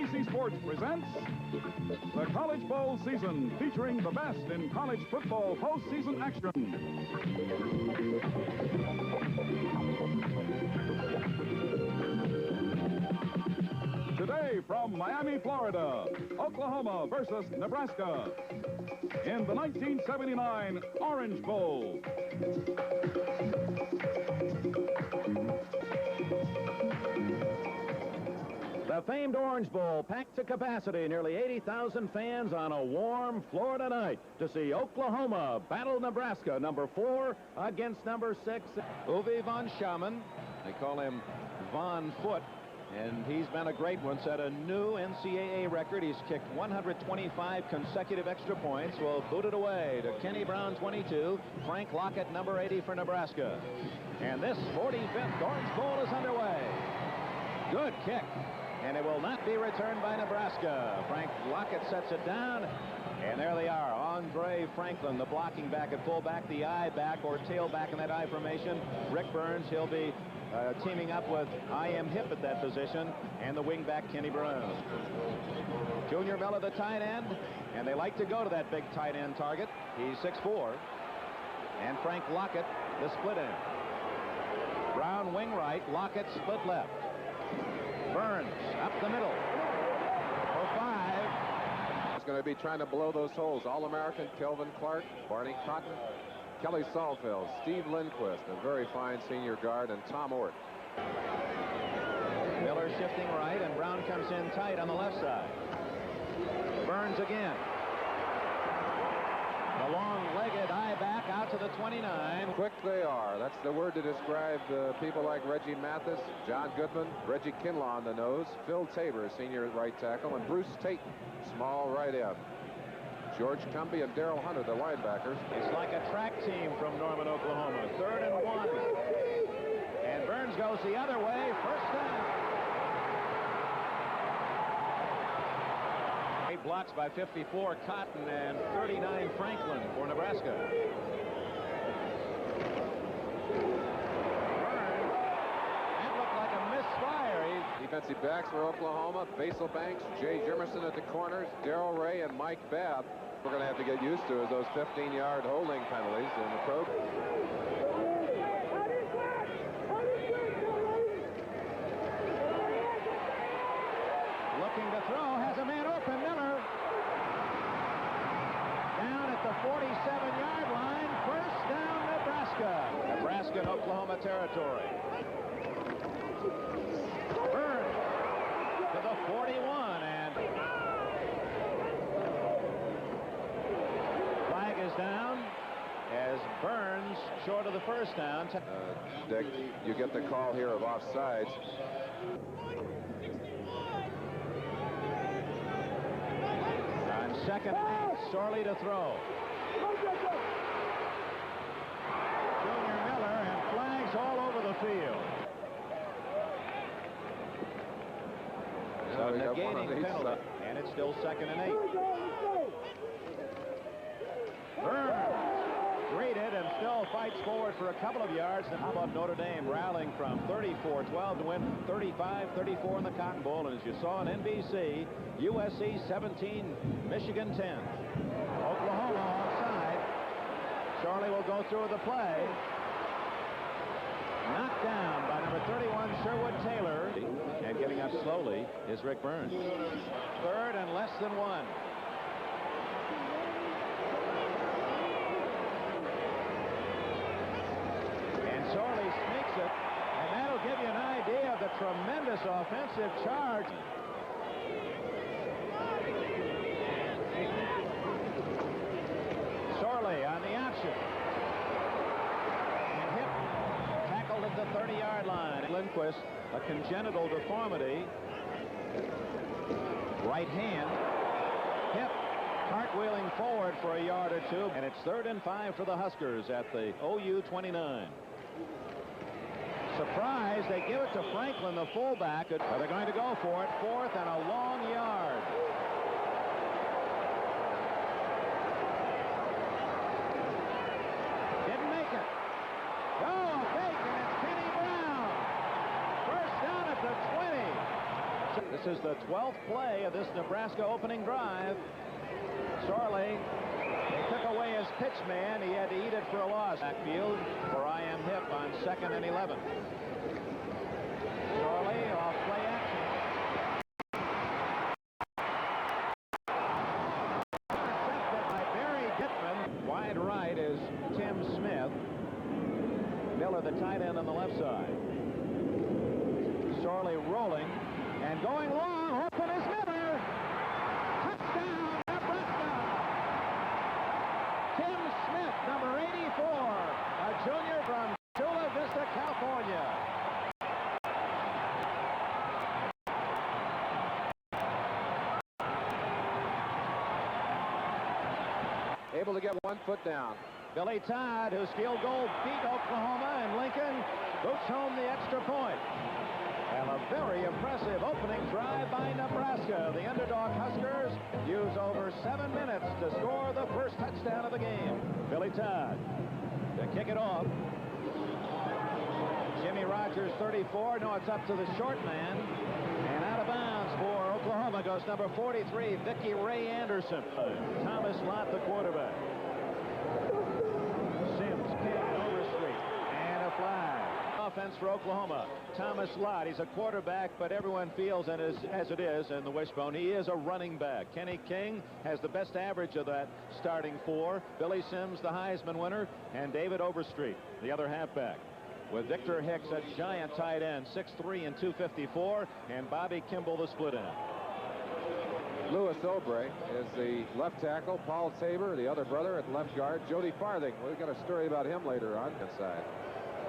NBC Sports presents the College Bowl season, featuring the best in college football postseason action. Today from Miami, Florida, Oklahoma versus Nebraska in the 1979 Orange Bowl. The famed Orange Bowl packed to capacity, nearly 80,000 fans on a warm Florida night to see Oklahoma battle Nebraska, number 4 against number 6. Uwe von Schaman, they call him Von Foot, and he's been a great one, set a new NCAA record. He's kicked 125 consecutive extra points. Will boot it away to Kenny Brown, 22, Frank Lockett, number 80 for Nebraska. And this 45th Orange Bowl is underway. Good kick. And it will not be returned by Nebraska. Frank Lockett sets it down, and there they are. Andre Franklin, the blocking back at fullback, the I back or tailback in that I formation. Rick Burns, he'll be teaming up with I.M. Hip at that position, and the wingback Kenny Brown. Junior Miller, the tight end, and they like to go to that big tight end target. He's 6'4", and Frank Lockett, the split end. Brown wing right, Lockett split left. Burns up the middle for 5. He's going to be trying to blow those holes. All-American Kelvin Clark, Barney Cotton, Kelly Salfeld, Steve Lindquist, a very fine senior guard, and Tom Ort. Miller shifting right, and Brown comes in tight on the left side. Burns again. The long-legged I-back out to the 29. Quick they are. That's the word to describe people like Reggie Mathis, John Goodman, Reggie Kinlaw on the nose, Phil Tabor, senior right tackle, and Bruce Tate, small right end. George Cumbie and Darrell Hunter, the linebackers. It's like a track team from Norman, Oklahoma. 3rd and 1. And Burns goes the other way. First down. 8 blocks by 54 Cotton and 39 Franklin for Nebraska. Burns, that looked like a misfire. Defensive backs for Oklahoma, Basil Banks, Jay Jimerson at the corners, Darrell Ray and Mike Babb. We're going to have to get used to is those 15-yard holding penalties in the program. Looking to throw, has a man open, Miller. Down at the 47-yard line, first down Nebraska. Nebraska and Oklahoma territory. Burns to the 41, and flag is down as Burns short of the first down. Dick, you get the call here of offsides. Second, Sorley to throw. Junior Miller, and flags all over the field. So negating penalty, and it's still 2nd and 8. Burns greeted and still fights forward for a couple of yards. And how about Notre Dame rallying from 34-12 to win 35-34 in the Cotton Bowl. And as you saw on NBC, USC 17, Michigan 10. Oklahoma offside. Charlie will go through the play. Knocked down by number 31, Sherwood Taylor. And getting up slowly is Rick Burns. 3rd and less than 1. And Sorley sneaks it, and that'll give you an idea of the tremendous offensive charge. Sorley on the option. And Hip tackled at the 30-yard line. Lindquist, a congenital deformity. Right hand. Hip cartwheeling forward for a yard or 2. And it's 3rd and 5 for the Huskers at the OU 29. Surprise, they give it to Franklin, the fullback. They're going to go for it. 4th and a long yard. Didn't make it. Oh, fake, and it's Kenny Brown. First down at the 20. This is the 12th play of this Nebraska opening drive. Sorley, they took away his pitch man. He had to eat it for a loss. Backfield for I am hip on 2nd and 11. Sorley off play action. Intercepted by Barry Dittman. Wide right is Tim Smith. Miller, the tight end on the left side. Sorley rolling and going long. Open is Miller. Touchdown, Nebraska. Tim Smith, number 84, a junior from Chula Vista, California. Able to get 1 foot down. Billy Todd, whose field goal beat Oklahoma, and Lincoln boots home the extra point. And a very impressive opening drive by Nebraska. The underdog Huskers use over 7 minutes to score the first touchdown of the game. Billy Todd to kick it off. Jimmy Rogers, 34. No, it's up to the short man. And out of bounds for Oklahoma goes number 43, Vicky Ray Anderson. Thomas Lott, the quarterback. Sims, King, Overstreet, and a flag. Offense for Oklahoma. Thomas Lott, he's a quarterback, but everyone feels, and as it is in the wishbone, he is a running back. Kenny King has the best average of that starting 4. Billy Sims, the Heisman winner, and David Overstreet, the other halfback. With Victor Hicks, a giant tight end, 6'3" and 254, and Bobby Kimball, the split end. Louis Obrey is the left tackle. Paul Tabor, the other brother, at left guard. Jody Farthing, we've got a story about him later on inside.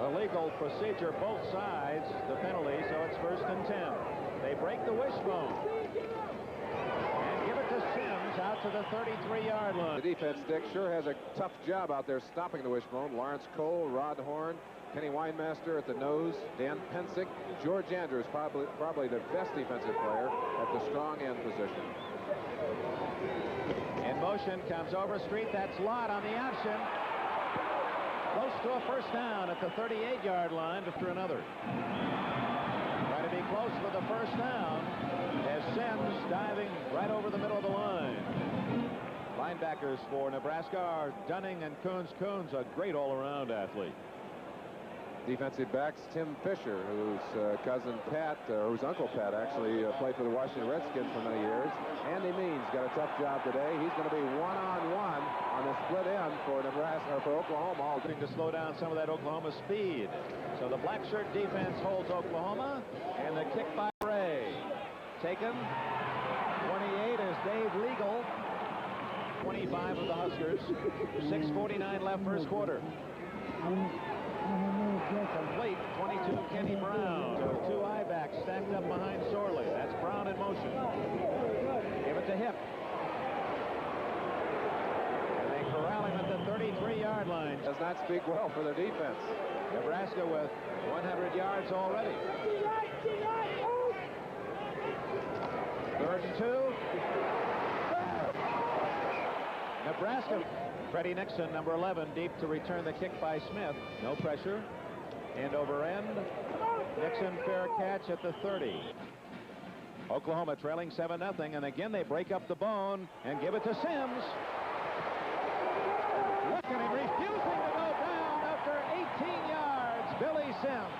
Illegal procedure both sides, the penalty, so it's 1st and 10. They break the wishbone and give it to Sims out to the 33-yard line. The defense, Dick, sure has a tough job out there stopping the wishbone. Lawrence Cole, Rod Horn, Kenny Weinmaster at the nose, Dan Pensick, George Andrews, probably the best defensive player at the strong end position. In motion comes Overstreet. That's Lott on the option. Close to a first down at the 38-yard line after another. Trying to be close for the first down as Sims diving right over the middle of the line. Linebackers for Nebraska are Dunning and Coons. Coons, a great all-around athlete. Defensive backs, Tim Fisher, whose cousin Pat, or whose uncle Pat actually played for the Washington Redskins for many years. Andy Means got a tough job today. He's going to be one-on-one on the split end for Nebraska, or for Oklahoma. Hoping to slow down some of that Oklahoma speed. So the black shirt defense holds Oklahoma, and the kick by Ray. Taken. 28 is Dave Legal. 25 of the Huskers. 6:49 left first quarter. Complete. 22, Kenny Brown. So 2 I-backs stacked up behind Sorley. That's Brown in motion. Give it to Hip. And they corral him at the 33-yard line. Does not speak well for their defense. Nebraska with 100 yards already. 3rd and 2. Nebraska. Freddie Nixon, number 11, deep to return the kick by Smith. No pressure. End over end. Nixon, fair catch at the 30. Oklahoma trailing 7-0, and again they break up the bone and give it to Sims. Look at him refusing to go down after 18 yards. Billy Sims.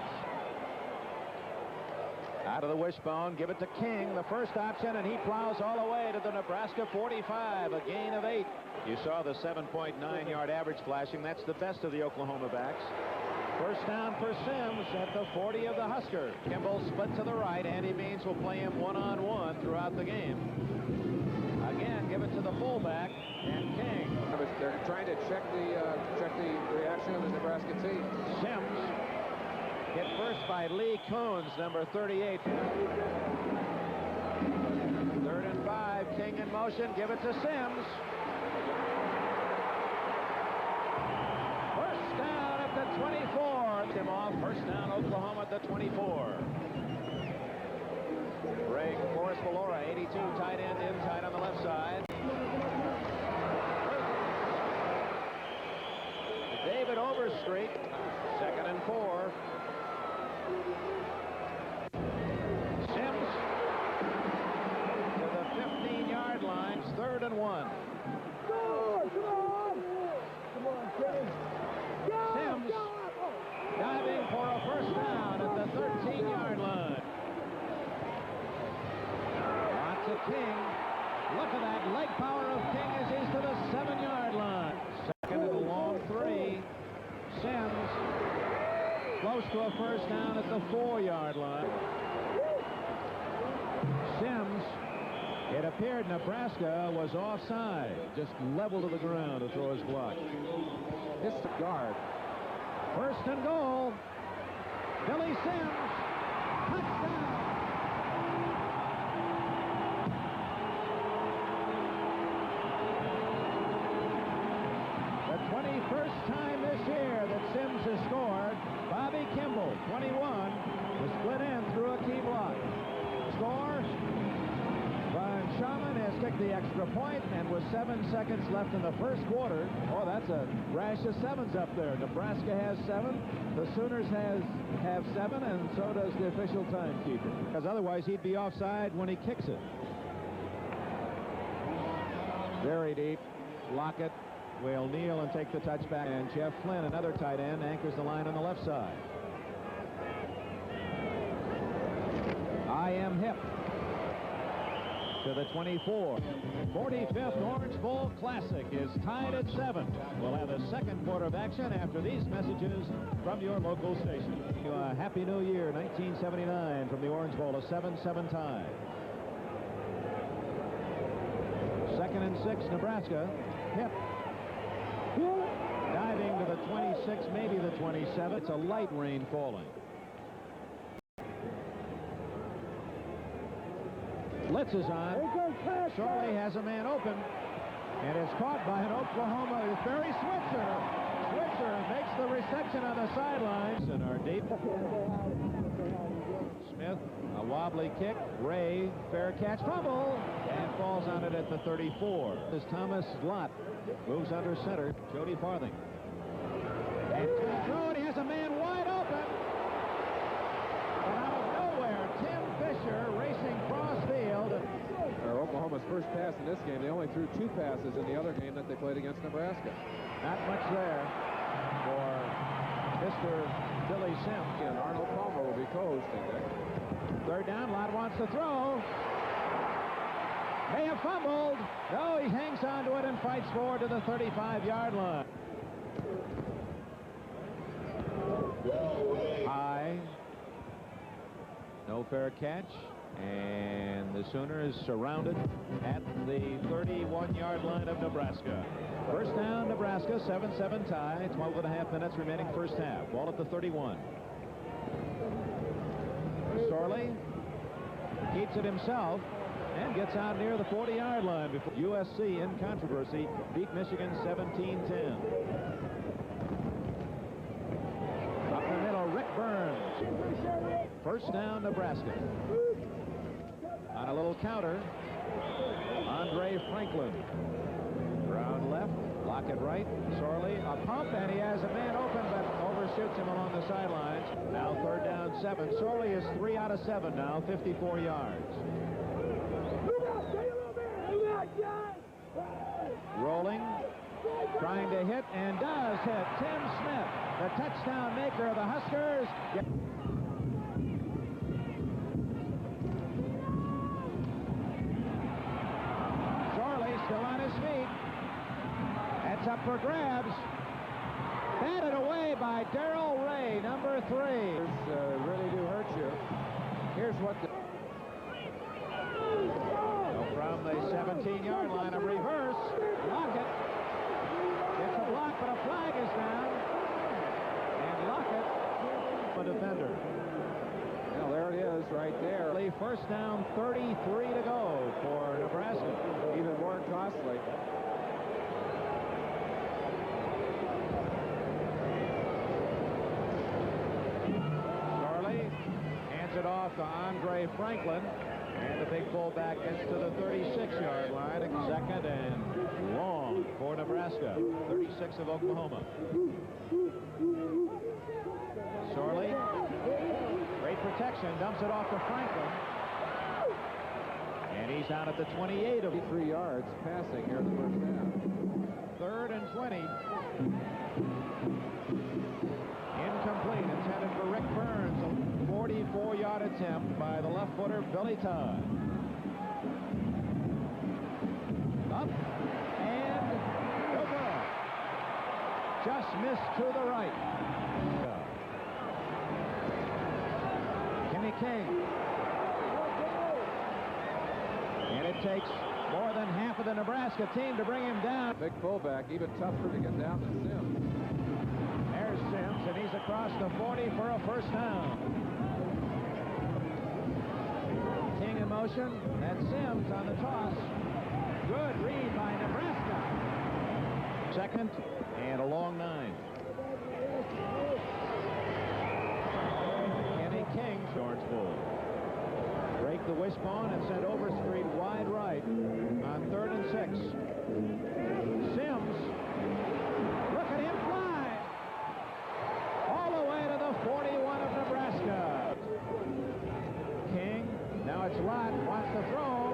Out of the wishbone, give it to King, the first option, and he plows all the way to the Nebraska 45, a gain of 8. You saw the 7.9-yard average flashing. That's the best of the Oklahoma backs. First down for Sims at the 40 of the Huskers. Kimball split to the right. Andy Means will play him one-on-one throughout the game. Again, give it to the fullback, and King. They're trying to check the reaction of the Nebraska team. Sims hit first by Lee Coons, number 38. 3rd and 5. King in motion. Give it to Sims. First down at the 24. Him off. First down, Oklahoma at the 24. Greg Forrest Valora, 82, tight end inside on the left side. David Overstreet, 2nd and 4. Sims King. Look at that leg power of King as he's to the 7-yard line. Second and a long 3. Sims close to a first down at the 4-yard line. Sims, it appeared Nebraska was offside, just level to the ground to throw his block. Hits the guard. First and goal. Billy Sims, touchdown. The 21st time this year that Sims has scored. Bobby Kimball, 21, was split in through a key block. Score. Von Schaman has kicked the extra point, and with 7 seconds left in the first quarter, oh, that's a rash of 7s up there. Nebraska has 7, the Sooners have 7, and so does the official timekeeper. Because otherwise he'd be offside when he kicks it. Very deep. Lockett will kneel and take the touchback, and Jeff Flynn, another tight end, anchors the line on the left side. I.M. Hip to the 24. 45th Orange Bowl Classic is tied at 7. We'll have a second quarter of action after these messages from your local station. A Happy New Year, 1979 from the Orange Bowl, a 7-7 tie. Second and 6, Nebraska. Hip diving to the 26, maybe the 27. It's a light rain falling. Blitz is on. Shorley has a man open, and is caught by an Oklahoma. It's Barry Switzer. Switzer makes the reception on the sidelines and are deep. Smith, a wobbly kick. Ray, fair catch, fumble, and falls on it at the 34. As Thomas Lott moves under center, Jody Farthing. And to the throw, and he has a man wide open. But out of nowhere, Tim Fisher racing cross field. Oklahoma's first pass in this game. They only threw 2 passes in the other game that they played against Nebraska. Not much there for Mr. Billy Sims. And Arnold Palmer will be co-hosting there. Third down, Lott wants to throw. May have fumbled. No, he hangs on to it and fights forward to the 35-yard line. High. No fair catch. And the Sooners surrounded at the 31-yard line of Nebraska. First down, Nebraska, 7-7 tie. 12.5 minutes remaining first half. Ball at the 31. Sorley keeps it himself and gets out near the 40-yard line before USC in controversy beat Michigan 17-10. Up the middle, Rick Burns. First down, Nebraska. On a little counter, Andre Franklin. Brown left, Lockett right, Sorley a pump, and he has a man open, but overshoots him along the sidelines. Now third down, 7. Sorley is 3 out of 7 now, 54 yards. Rolling, trying to hit, and does hit. Tim Smith, the touchdown maker of the Huskers. Still on his feet. That's up for grabs. Batted away by Darrell Ray, number 3. Really do hurt you. Here's what the... From the 17-yard line, a reverse. Lockett gets a block, but a flag is down. And Lockett, a defender. Well, there it is right there. First down, 33 to go for Nebraska. Even more costly. Charlie hands it off to Andre Franklin. And the big fullback gets to the 36-yard line. Second and long for Nebraska. 36 of Oklahoma. Sorley, great protection, dumps it off to Franklin. And he's out at the 28 of 3 yards passing here in the first half. Third and 20. Incomplete, intended for Rick Burns. A 44-yard attempt by the left footer, Billy Todd. just missed to the right. Kenny King. And it takes more than half of the Nebraska team to bring him down. Big fullback, even tougher to get down than Sims. There's Sims, and he's across the 40 for a first down. King in motion. That's Sims on the toss. Good read by Nebraska. Second and a long 9. Kenny King, Orange Bowl. Break the wishbone and send Overstreet wide right on 3rd and 6. Sims, look at him fly all the way to the 41 of Nebraska. King, now it's Lott, wants to throw,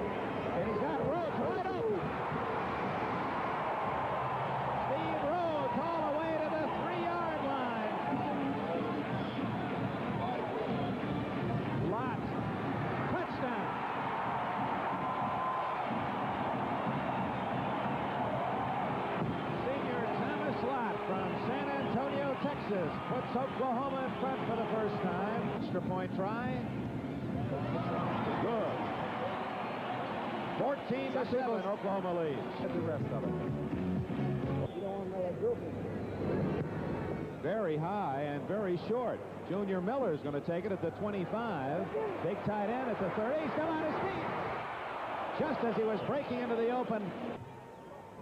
and he's got Rhodes right open. Steve Rhodes all the way to the 3-yard line. Lott, touchdown. Senior Thomas Lott from San Antonio, Texas, puts Oklahoma in front for the first time. Extra point try. Good. 14-7, Oklahoma leads. Get the rest of it. Very high and very short. Junior Miller is going to take it at the 25. Big tight end at the 30. He's still on his feet. Just as he was breaking into the open.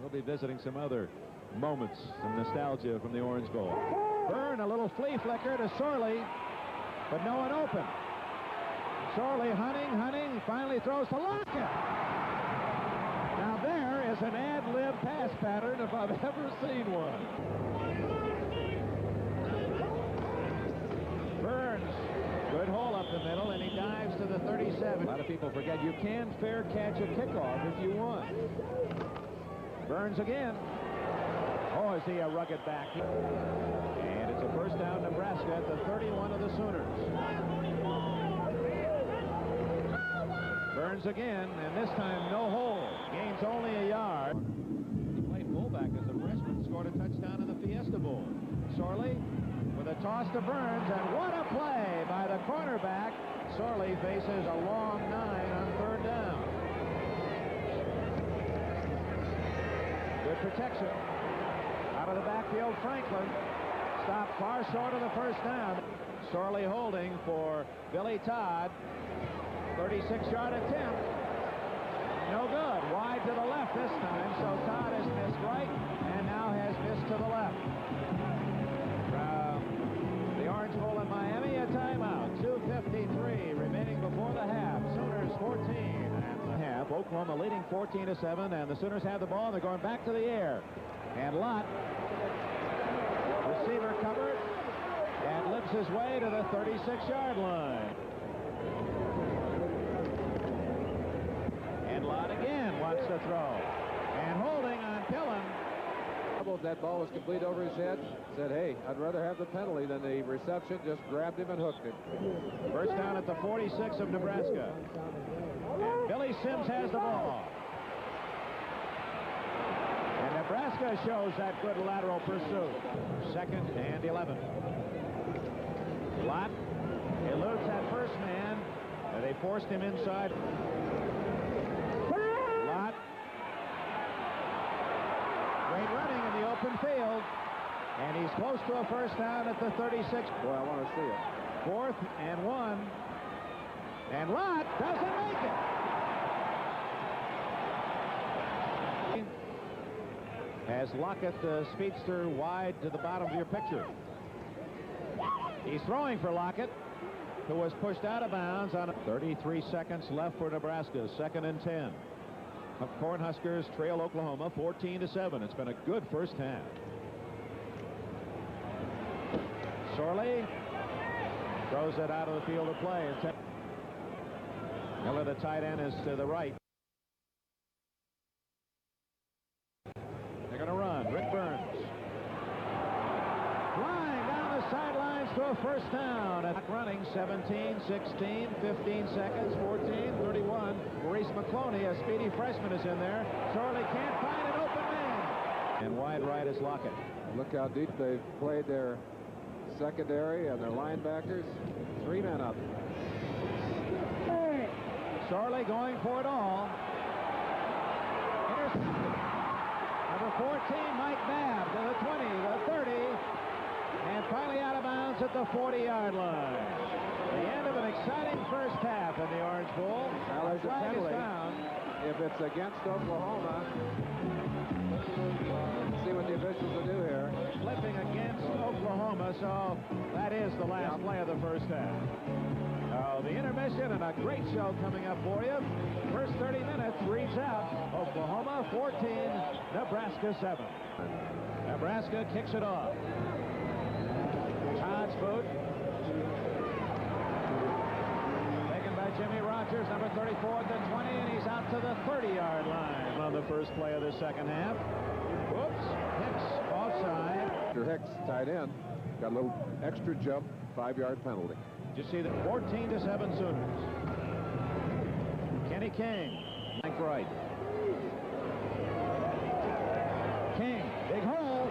We'll be visiting some other moments, some nostalgia from the Orange Bowl. Byrne, a little flea flicker to Sorley, but no one open. Sorley hunting, finally throws to Lockett. Now there is an ad-lib pass pattern if I've ever seen one. Burns, good hole up the middle, and he dives to the 37. A lot of people forget you can fair catch a kickoff if you want. Burns again. Oh, is he a rugged back? And it's a first down, Nebraska at the 31 of the Sooners. Burns again, and this time no hole. Gains only a yard. He played fullback as a freshman, scored a touchdown in the Fiesta Bowl. Sorley with a toss to Burns, and what a play by the cornerback. Sorley faces a long 9 on 3rd down. Good protection. Out of the backfield, Franklin. Stopped far short of the first down. Sorley holding for Billy Todd. 36-yard attempt. No good. Wide to the left this time, so Todd has missed right and now has missed to the left. From the Orange Bowl in Miami, a timeout. 2:53 remaining before the half. Sooners 14 at the half. Oklahoma leading 14-7, and the Sooners have the ball. They're going back to the air. And Lott, receiver covered, and lips his way to the 36-yard line. And Lott again wants to throw. And holding on Pillen. That ball was complete over his head. Said, hey, I'd rather have the penalty than the reception. Just grabbed him and hooked him. First down at the 46 of Nebraska. And Billy Sims has the ball. And Nebraska shows that good lateral pursuit. 2nd and 11. Lott eludes that first man. And they forced him inside. Lott. Great running in the open field. And he's close to a first down at the 36. Boy, I want to see it. 4th and 1. And Lott doesn't make it. Has Lockett, the speedster, wide to the bottom of your picture. He's throwing for Lockett, who was pushed out of bounds on 33 seconds left for Nebraska. 2nd and 10. Cornhuskers trail Oklahoma 14-7. It's been a good first half. Sorley throws it out of the field of play. Miller, the tight end, is to the right. They're going to run. Rick Burns. Flying down the sidelines to a first down. Running 17, 16, 15 seconds, 14, 31. Maurice McCloney, a speedy freshman, is in there. Sorley can't find an open man. And wide right is Lockett. Look how deep they've played their secondary and their linebackers. 3 men up. Sorley going for it all. Intercepted. Number 14, Mike Babb to the 20, the 30, and finally out of bounds at the 40-yard line. The end of an exciting first half in the Orange Bowl. Now there's a flag is penalty. down. If it's against Oklahoma, let's see what the officials will do here. Flipping against Oklahoma, so that is the last play of the first half. The intermission and a great show coming up for you. First 30 minutes reads out Oklahoma 14, Nebraska 7. Nebraska kicks it off. Todd's boot. Taken by Jimmy Rogers, number 34 at the 20, and he's out to the 30-yard line on the first play of the second half. Whoops, Hicks offside. After Hicks, tight end, got a little extra jump, 5-yard penalty. You see the 14-7 Sooners. Kenny King, flank right. King, big hole.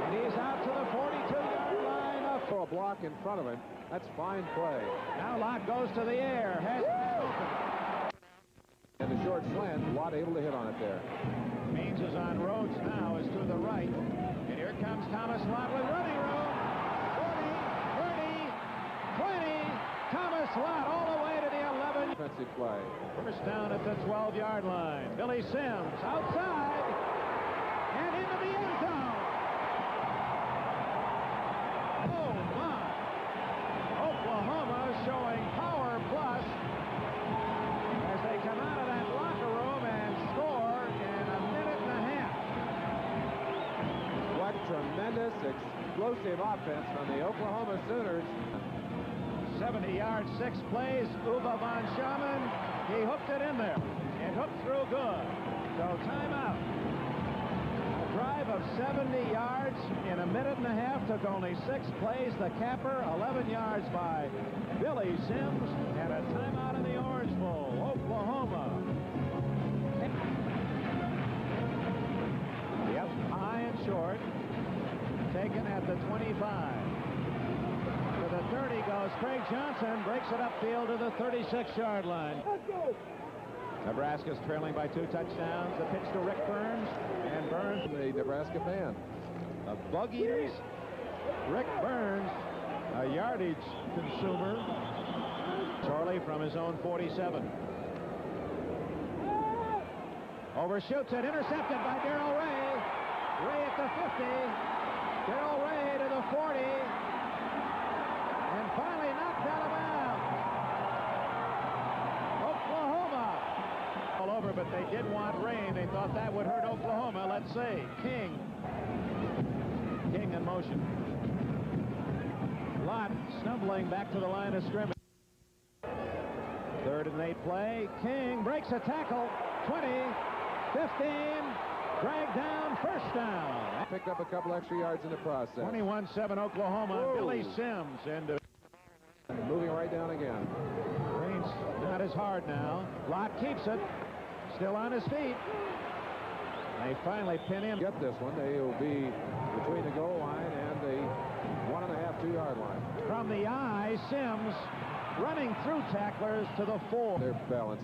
And he's out to the 42-yard line. Throw a block in front of him. That's fine play. Now Lott goes to the air. Has open. And the short slant, Watt able to hit on it there. Means is on Rhodes now, is to the right. And here comes Thomas Lott with running room. 20, Thomas Lott all the way to the 11. Defensive play. First down at the 12-yard line. Billy Sims outside and into the end zone. Oh my! Oklahoma showing power plus as they come out of that locker room and score in a minute and a half. What tremendous explosive offense from the Oklahoma Sooners. 70 yards, 6 plays. Uwe von Schaman, he hooked it in there. It hooked through good. So timeout. A drive of 70 yards in a minute and a half. Took only 6 plays. The capper, 11 yards by Billy Sims. And a timeout in the Orange Bowl. Oklahoma. Yep, high and short. Taken at the 25. To the 30 goes Craig Johnson, breaks it upfield to the 36-yard line. Nebraska's trailing by 2 touchdowns. The pitch to Rick Burns, and Burns, The Nebraska fan. the Bug Eaters. Rick Burns, a yardage consumer. Sorley from his own 47. Overshoots it, intercepted by Darrell Ray. Ray at the 50. Darrell Ray to the 40. And finally knocked out of bounds. Oklahoma. All over, but they did want rain. They thought that would hurt Oklahoma. Let's see. King in motion. Lott stumbling back to the line of scrimmage. 3rd and 8 play. King breaks a tackle. 20, 15, dragged down, first down. Picked up a couple extra yards in the process. 21-7 Oklahoma. Whoa. Billy Sims into Moving right down again. Rain's not as hard now. Lott keeps it. Still on his feet. They finally pin him. Get this one. They will be between the goal line and the 1.5, 2-yard line. From the eye, Sims running through tacklers to the 4. They're balanced.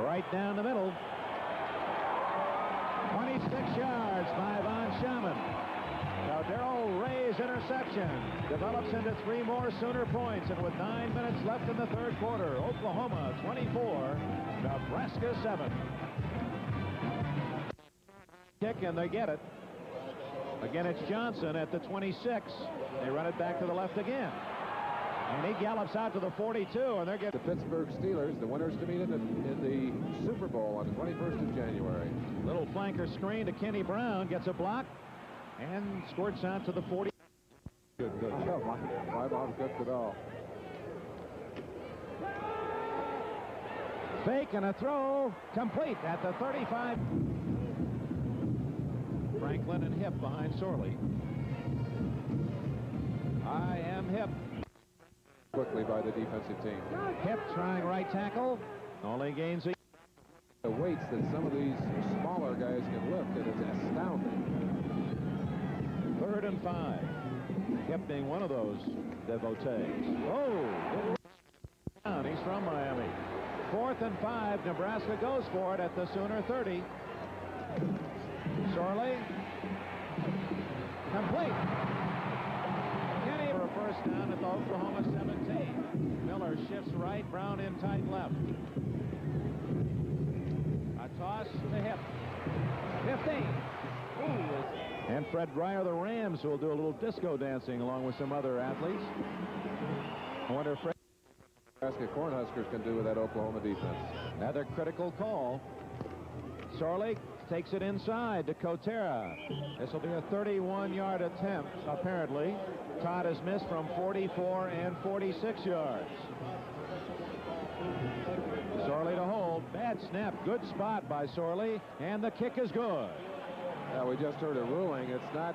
Right down the middle. 26 yards by Von Schaman. Now Darrell Ray's interception develops into 3 more Sooner points, and with 9 minutes left in the 3rd quarter, Oklahoma 24, Nebraska 7. Kick, and they get it. Again, it's Johnson at the 26. They run it back to the left again. And he gallops out to the 42, and they're getting The Pittsburgh Steelers, the winners to meet in the Super Bowl on the 21st of January. little flanker screen to Kenny Brown, gets a block, and squirts out to the 40. Good. Oh, my mom cooked it all. Fake and a throw complete at the 35. Franklin and Hip behind Sorley. I am Hip. Quickly by the defensive team. Hip trying right tackle. Only gains a The weights that some of these smaller guys can lift, and it's astounding. 3rd and 5. Hip being one of those devotees. Oh, he's from Miami. 4th and 5. Nebraska goes for it at the Sooner 30. Sorley. Complete. Kenny for a first down at the Oklahoma 17. Miller shifts right. Brown in tight left. A toss to Hip. 15. Ooh. And Fred Dreyer, the Rams, will do a little disco dancing along with some other athletes. I wonder if Fred Nebraska Cornhuskers can do with that Oklahoma defense. Another critical call. Sorley takes it inside to Kotera. This will be a 31-yard attempt, apparently. Todd has missed from 44 and 46 yards. Sorley to hold. Bad snap. Good spot by Sorley. And the kick is good. Yeah, we just heard a ruling. It's not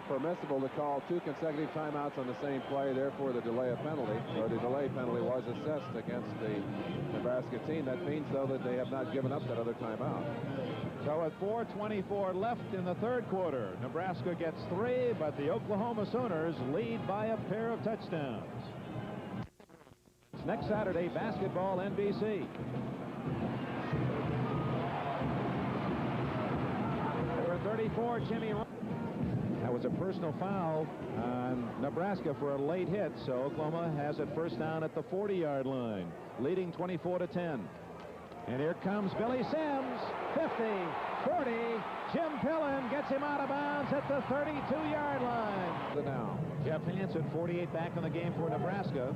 permissible to call 2 consecutive timeouts on the same play. Therefore, the delay penalty was assessed against the Nebraska team. That means, though, that they have not given up that other timeout. So at 4:24 left in the 3rd quarter, Nebraska gets 3, but the Oklahoma Sooners lead by a pair of touchdowns. It's next Saturday, basketball NBC. Number 34, Jimmy. That was a personal foul on Nebraska for a late hit, so Oklahoma has it first down at the 40-yard line, leading 24-10. And here comes Billy Sims, 50, 40. Jim Pillen gets him out of bounds at the 32-yard line. Now, Jeff Hansen, 48 back in the game for Nebraska.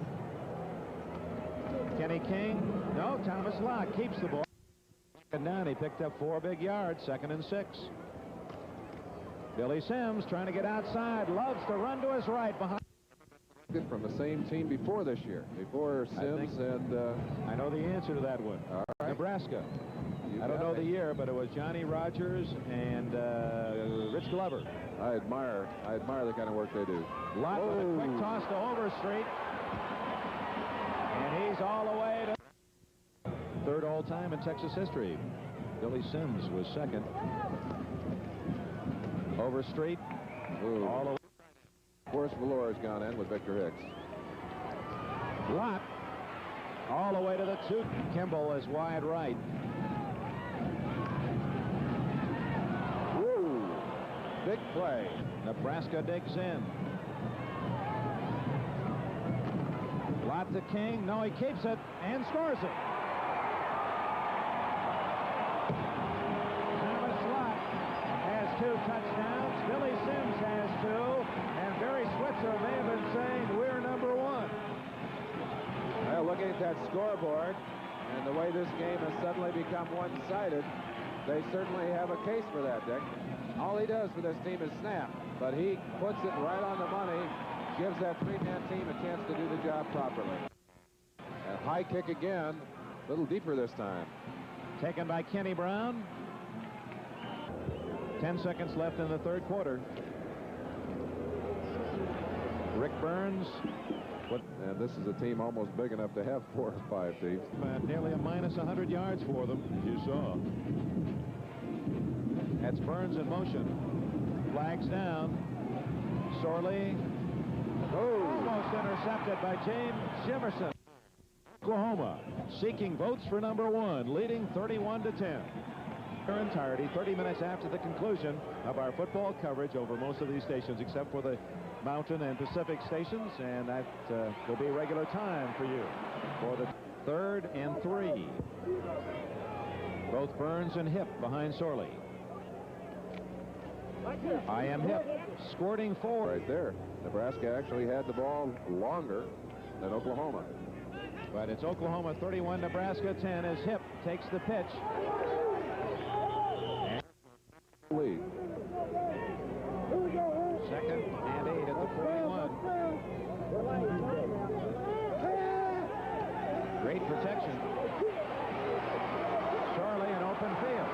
Kenny King, no, Thomas Locke keeps the ball. And down, he picked up 4 big yards, 2nd and 6. Billy Sims trying to get outside, loves to run to his right behind. from the same team before this year, before Sims and... I know the answer to that one. All right. Nebraska. I don't know the year, but it was Johnny Rogers and Rich Glover. I admire the kind of work they do. Lott with a quick toss to Overstreet. And he's all the way to 3rd all-time in Texas history. Billy Sims was 2nd. Overstreet. All the way. Of course, Valor has gone in with Victor Hicks. Lott all the way to the 2. Kimball is wide right. Woo! Big play. Nebraska digs in. Lott to King. No, he keeps it and scores it. Thomas Lott has 2 touchdowns. Billy Sims has 2. And Barry Switzer may have been saying, we're number 1. Well, looking at that scoreboard and the way this game has suddenly become one-sided, they certainly have a case for that, Dick. All he does for this team is snap, but he puts it right on the money, gives that 3-man team a chance to do the job properly. A high kick again, a little deeper this time. Taken by Kenny Brown. 10 seconds left in the 3rd quarter. Rick Burns. And this is a team almost big enough to have 4 or 5 teams. Nearly a minus 100 yards for them, as you saw. That's Burns in motion. Flags down. Sorley. Almost intercepted by James Jimerson. Oklahoma seeking votes for number 1, leading 31-10. Their entirety, 30 minutes after the conclusion of our football coverage over most of these stations, except for the Mountain and Pacific stations, and that will be regular time for you for the 3rd and 3. Both Burns and Hip behind Sorley. I am Hip squirting forward. Right there. Nebraska actually had the ball longer than Oklahoma. But it's Oklahoma 31, Nebraska 10 as Hip takes the pitch. And Lead. 2nd and 8 at the 41. Great protection. Sorley in open field.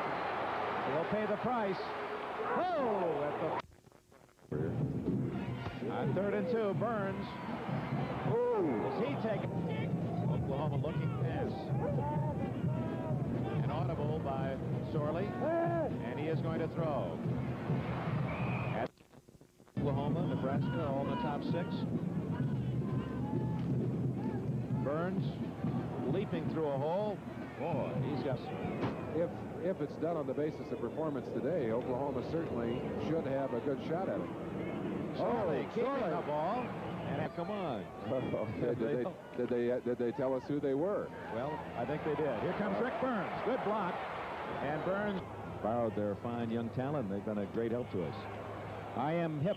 He'll pay the price. Oh, at the... On 3rd and 2, Burns. Does he take it? Oklahoma looking pass. An audible by Sorley, and he is going to throw. At Oklahoma, Nebraska, all in the top 6. Burns leaping through a hole. Boy, he's got. If it's done on the basis of performance today, Oklahoma certainly should have a good shot at it. Sorley keeping the ball. And come on. Did they tell us who they were? Well, I think they did. Here comes Rick Burns. Good block. And Burns borrowed their fine young talent. They've been a great help to us. I am hip.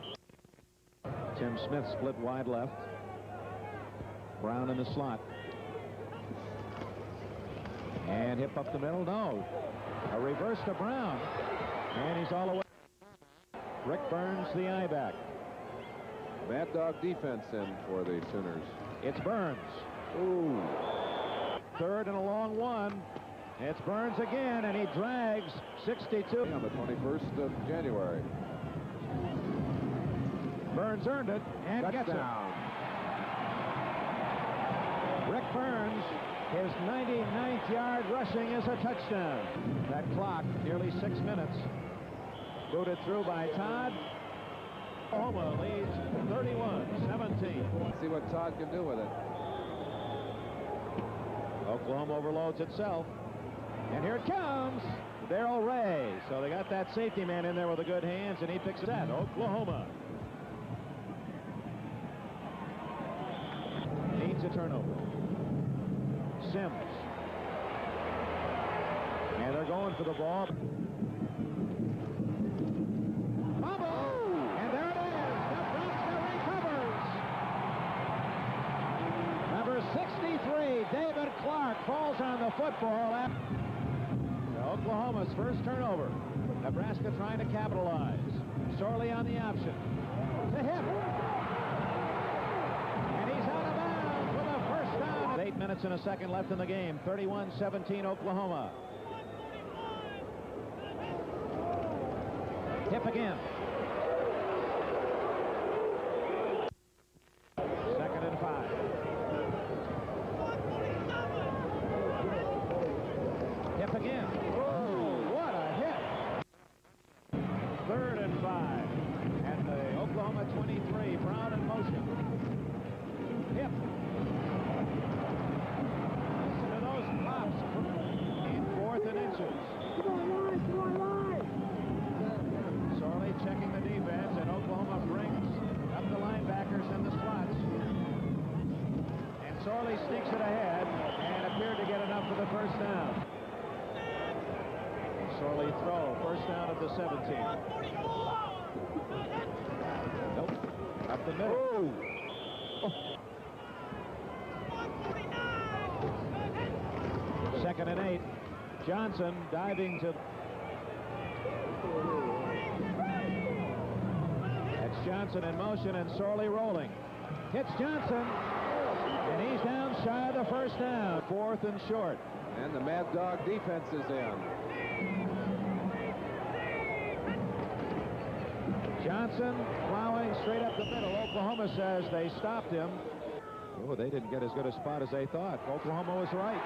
Tim Smith split wide left. Brown in the slot. And hip up the middle. No. A reverse to Brown. And he's all the way. Rick Burns, the eye back. Mad Dog defense in for the Sooners. It's Burns. Ooh. Third and a long one. It's Burns again, and he drags 62. On the 21st of January. Burns earned it and gets it. Rick Burns, his 99th yard rushing is a touchdown. That clock, nearly 6 minutes. Booted through by Todd. Oklahoma leads 31-17. See what Todd can do with it. Oklahoma overloads itself. And here it comes. Darrell Ray. So they got that safety man in there with the good hands, and he picks it at Oklahoma. Needs a turnover. Sims. And they're going for the ball. And there it is. Nebraska recovers. Number 63, David Clark, falls on the football. Oklahoma's first turnover. Nebraska trying to capitalize. Sorley on the option. To him. And he's out of bounds with a first down. 8 minutes and a second left in the game. 31-17 Oklahoma. Hip again. Second and 5. Hip again. Third and 5. And the Oklahoma 23. Brown in motion. Hip. Listen to those pops. In 4th and inches. Sorley checking the defense, and Oklahoma brings up the linebackers in the slots. And Sorley sneaks it ahead and appeared to get enough for the first down. Sorley throw, first down at the 17. Nope. Up the middle. Oh. Second and 8. Johnson diving to. That's Johnson in motion and Sorley rolling. Hits Johnson. And he's down shy of the first down. 4th and short. And the Mad Dog defense is in. Johnson plowing straight up the middle. Oklahoma says they stopped him. Oh, they didn't get as good a spot as they thought. Oklahoma was right.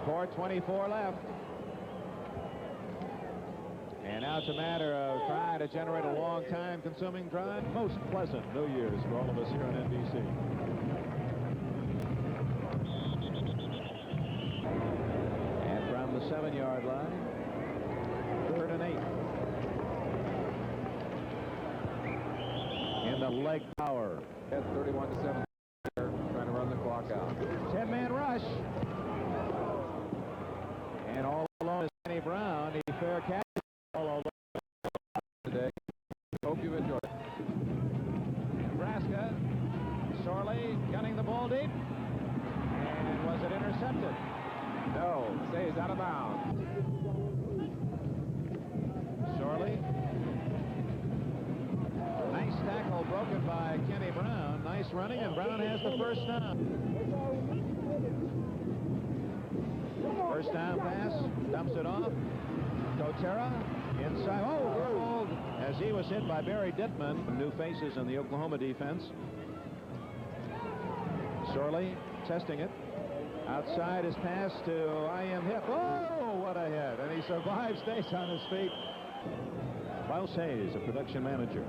4:24 left. And now it's a matter of trying to generate a long time consuming drive. Most pleasant New Year's for all of us here on NBC. And from the 7-yard line, 3rd and 8. In the leg power. At 31-7, trying to run the clock out. 10-man rush. And all alone is Kenny Brown. He fair catch all today. Hope you enjoy it. Nebraska. Sorley gunning the ball deep. And was it intercepted? No, stays out of bounds. Sorley. Nice tackle broken by Kenny Brown. Nice running, and Brown has the first down. First down pass, dumps it off. Doterra inside. Oh, as he was hit by Barry Dittman. New faces in the Oklahoma defense. Sorley testing it. Outside his pass to I.M. Hip. Oh, what a hit. And he survives, stays on his feet. Klaus Hayes, a production manager.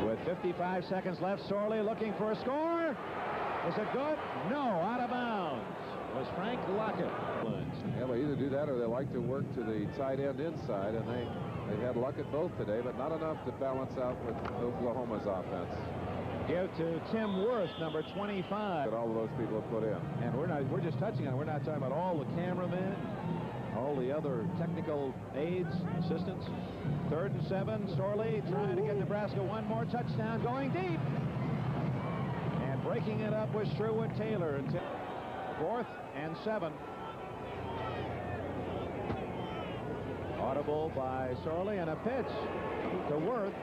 With 55 seconds left, Sorley looking for a score. Is it good? No, out of bounds. It was Frank Lockett. Yeah, they either do that or they like to work to the tight end inside, and they've had luck at both today, but not enough to balance out with Oklahoma's offense. Give to Tim Worth, number 25. That all of those people have put in. And we're just touching on it. We're not talking about all the cameramen, all the other technical aides, assistants. 3rd and 7. Sorley trying to get Nebraska one more touchdown, going deep. And breaking it up was Sherwood Taylor. 4th and 7. Audible by Sorley, and a pitch to Worth.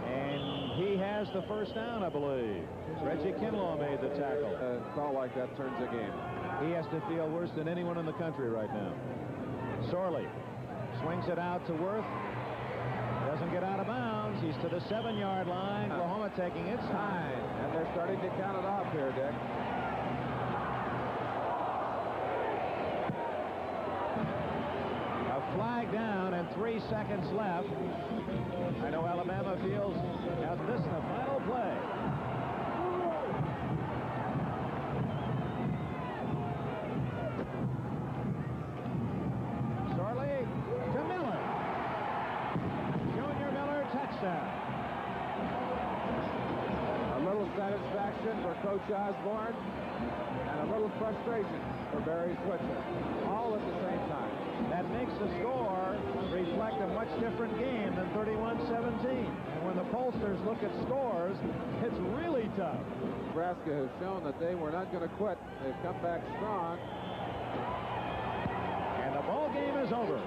And he has the first down, I believe. Reggie Kinlaw made the tackle. A call like that turns a game. He has to feel worse than anyone in the country right now. Sorley swings it out to Worth. Doesn't get out of bounds. He's to the 7-yard line. Oklahoma taking its time. And they're starting to count it off here, Dick. A flag down and 3 seconds left. I know Alabama feels now this is the final play. Sorley to Miller. Junior Miller, touchdown. A little satisfaction for Coach Osborne and a little frustration for Barry Switzer, all at the same time. That makes the score reflect a much different game than 31-17. And when the pollsters look at scores, it's really tough. Nebraska has shown that they were not going to quit. They've come back strong. And the ball game is over.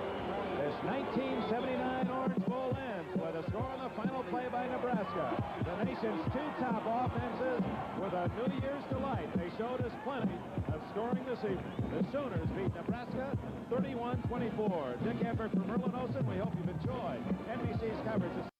This 1979 Orange Bowl ends with a score on the final play by Nebraska. The nation's 2 top offenses with a New Year's delight. They showed us plenty of scoring this evening. The Sooners beat Nebraska 31-24. Dick Everett from Merlin Olsen. We hope you've enjoyed NBC's coverage.